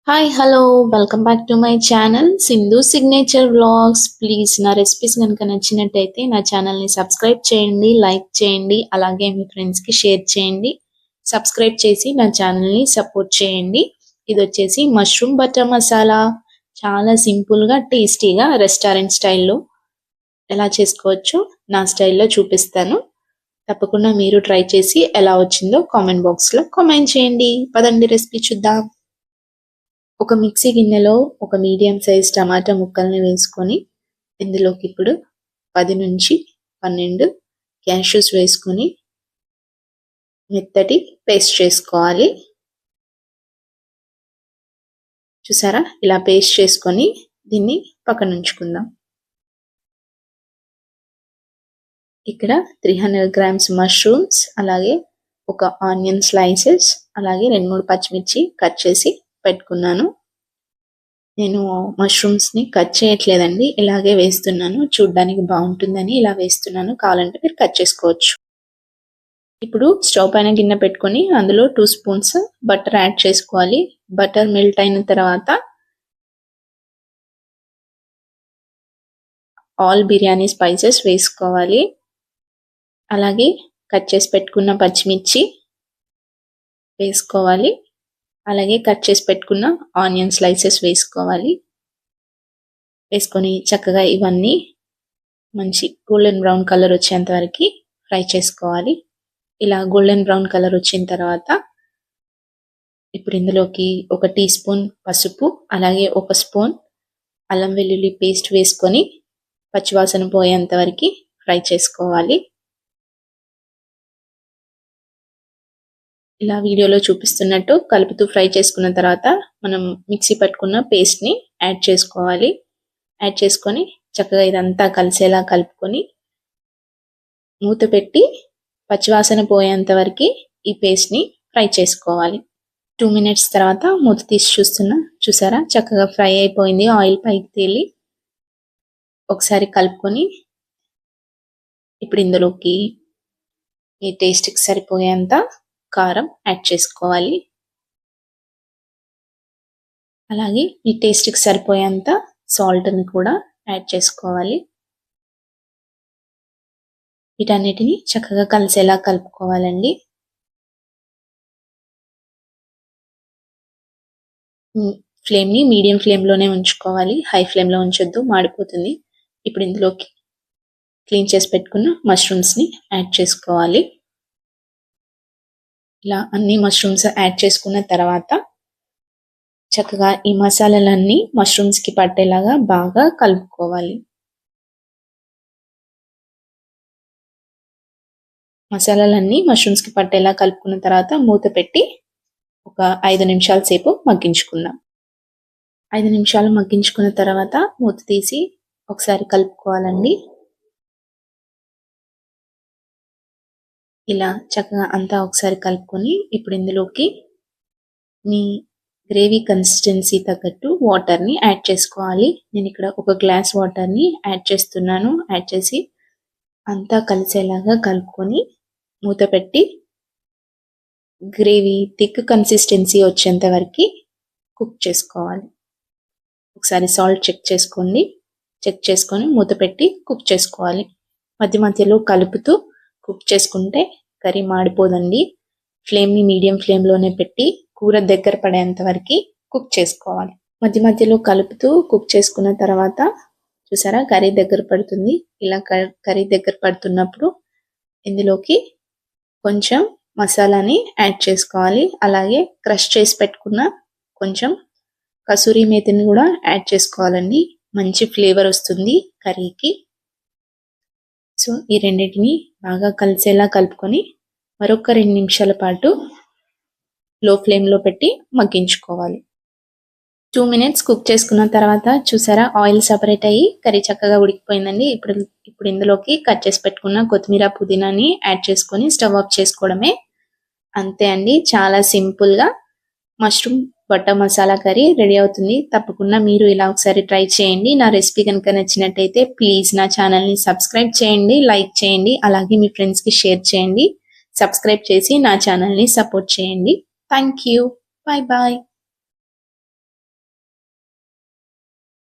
Hi hello welcome back to my channel Sindhu signature vlogs. Please నా recipes కనుక నచ్చినట్టయితే నా ఛానల్ని సబ్స్క్రైబ్ చేయండి, లైక్ చేయండి, అలాగే మీ ఫ్రెండ్స్కి షేర్ చేయండి. సబ్స్క్రైబ్ చేసి నా ఛానల్ని సపోర్ట్ చేయండి. ఇది వచ్చేసి మష్రూమ్ బటర్ మసాలా. చాలా సింపుల్గా టేస్టీగా రెస్టారెంట్ స్టైల్లో ఎలా చేసుకోవచ్చో నా స్టైల్లో చూపిస్తాను. తప్పకుండా మీరు ట్రై చేసి ఎలా వచ్చిందో కామెంట్ బాక్స్లో కామెంట్ చేయండి. పదండి రెసిపీ చూద్దాం. ఒక మిక్సీ గిన్నెలో ఒక మీడియం సైజ్ టమాటా ముక్కల్ని వేసుకొని ఇందులోకి ఇప్పుడు 10 నుంచి 12 క్యాష్యూస్ వేసుకొని మెత్తటి పేస్ట్ చేసుకోవాలి. చూసారా, ఇలా పేస్ట్ చేసుకొని దీన్ని పక్కన ఉంచుకుందాం. ఇక్కడ 300 గ్రామ్స్ మష్రూమ్స్, అలాగే ఒక ఆనియన్ స్లైసెస్, అలాగే 2-3 పచ్చిమిర్చి కట్ చేసి పెట్టుకున్నాను. నేను మష్రూమ్స్ని కట్ చేయట్లేదండి, ఇలాగే వేస్తున్నాను. చూడ్డానికి బాగుంటుందని ఇలా వేస్తున్నాను. కావాలంటే మీరు కట్ చేసుకోవచ్చు. ఇప్పుడు స్టవ్ పైన గిన్నె పెట్టుకొని అందులో 2 స్పూన్స్ బటర్ యాడ్ చేసుకోవాలి. బటర్ మెల్ట్ అయిన తర్వాత ఆల్ బిర్యానీ స్పైసెస్ వేసుకోవాలి. అలాగే కట్ చేసి పెట్టుకున్న పచ్చిమిర్చి వేసుకోవాలి. అలాగే కట్ చేసి పెట్టుకున్న ఆనియన్ స్లైసెస్ వేసుకోవాలి. వేసుకొని చక్కగా ఇవన్నీ మంచి గోల్డెన్ బ్రౌన్ కలర్ వచ్చేంత వరకు ఫ్రై చేసుకోవాలి. ఇలా గోల్డెన్ బ్రౌన్ కలర్ వచ్చిన తర్వాత ఇప్పుడు ఇందులోకి 1 టీ స్పూన్ పసుపు, అలాగే 1 స్పూన్ అల్లం వెల్లుల్లి పేస్ట్ వేసుకొని పచ్చివాసన పోయేంత వరకు ఫ్రై చేసుకోవాలి. ఇలా వీడియోలో చూపిస్తున్నట్టు కలుపుతూ ఫ్రై చేసుకున్న తర్వాత మనం మిక్సీ పట్టుకున్న పేస్ట్ని యాడ్ చేసుకోవాలి. యాడ్ చేసుకొని చక్కగా ఇదంతా కలిసేలా కలుపుకొని మూత పెట్టి పచ్చివాసన పోయేంత వరకు ఈ పేస్ట్ని ఫ్రై చేసుకోవాలి. 2 మినిట్స్ తర్వాత మూత తీసి చూసారా, చక్కగా ఫ్రై అయిపోయింది. ఆయిల్ పైకి తేలి ఒకసారి కలుపుకొని ఇప్పుడు ఇందులోకి మీ టేస్ట్కి సరిపోయేంత కారం యాడ్ చేసుకోవాలి. అలాగే ఈ టేస్ట్కి సరిపోయేంత సాల్ట్ని కూడా యాడ్ చేసుకోవాలి. వీటన్నిటిని చక్కగా కలిసేలా కలుపుకోవాలండి. ఫ్లేమ్ని మీడియం ఫ్లేమ్లోనే ఉంచుకోవాలి, హై ఫ్లేమ్లో ఉంచొద్దు, మాడిపోతుంది. ఇప్పుడు ఇందులోకి క్లీన్ చేసి పెట్టుకున్న మష్రూమ్స్ని యాడ్ చేసుకోవాలి. ఇలా అన్ని మష్రూమ్స్ యాడ్ చేసుకున్న తర్వాత చక్కగా ఈ మసాలాలన్నీ మష్రూమ్స్కి పట్టేలాగా బాగా కలుపుకోవాలి. మసాలాలన్నీ మష్రూమ్స్కి పట్టేలా కలుపుకున్న తర్వాత మూత పెట్టి ఒక 5 నిమిషాల సేపు మగ్గించుకుందాం. 5 నిమిషాలు మగ్గించుకున్న తర్వాత మూత తీసి ఒకసారి కలుపుకోవాలండి. ఇలా చక్కగా అంతా ఒకసారి కలుపుకొని ఇప్పుడు ఇందులోకి మీ గ్రేవీ కన్సిస్టెన్సీ తగ్గట్టు వాటర్ని యాడ్ చేసుకోవాలి. నేను ఇక్కడ 1 గ్లాస్ వాటర్ని యాడ్ చేస్తున్నాను. యాడ్ చేసి అంతా కలిసేలాగా కలుపుకొని మూత పెట్టి గ్రేవీ థిక్ కన్సిస్టెన్సీ వచ్చేంత వరకు కుక్ చేసుకోవాలి. ఒకసారి సాల్ట్ చెక్ చేసుకోండి. చెక్ చేసుకొని మూత పెట్టి కుక్ చేసుకోవాలి. మధ్య మధ్యలో కలుపుతూ కుక్ చేసుకుంటే కర్రీ మాడిపోదండి. ఫ్లేమ్ని మీడియం ఫ్లేమ్లోనే పెట్టి కూర దగ్గర పడేంత వరకు కుక్ చేసుకోవాలి. మధ్య మధ్యలో కలుపుతూ కుక్ చేసుకున్న తర్వాత చూసారా, కర్రీ దగ్గర పడుతుంది. ఇలా కర్రీ దగ్గర పడుతున్నప్పుడు ఇందులోకి కొంచెం మసాలాని యాడ్ చేసుకోవాలి. అలాగే క్రష్ చేసి పెట్టుకున్న కొంచెం కసూరి మేతిని కూడా యాడ్ చేసుకోవాలండి. మంచి ఫ్లేవర్ వస్తుంది కర్రీకి. సో ఈ రెండింటిని బాగా కలిసేలా కలుపుకొని మరొక 2 నిమిషాల పాటు లో ఫ్లేమ్లో పెట్టి మగ్గించుకోవాలి. 2 మినిట్స్ కుక్ చేసుకున్న తర్వాత చూసారా, ఆయిల్ సపరేట్ అయ్యి కర్రీ చక్కగా ఉడికిపోయిందండి. ఇప్పుడు ఇందులోకి కట్ చేసి పెట్టుకున్న కొత్తిమీర, పుదీనాని యాడ్ చేసుకొని స్టవ్ ఆఫ్ చేసుకోవడమే. అంతే అండి, చాలా సింపుల్గా mushroom butter masala curry ready అవుతుంది. తప్పకుండా మీరు ఇలా ఒకసారి ట్రై చేయండి. నా రెసిపీ కనుక నచ్చినట్టయితే ప్లీజ్ నా ఛానల్ని సబ్స్క్రైబ్ చేయండి, లైక్ చేయండి, అలాగే మీ ఫ్రెండ్స్కి షేర్ చేయండి. సబ్స్క్రైబ్ చేసి నా ఛానల్ని సపోర్ట్ చేయండి. Thank you. Bye bye.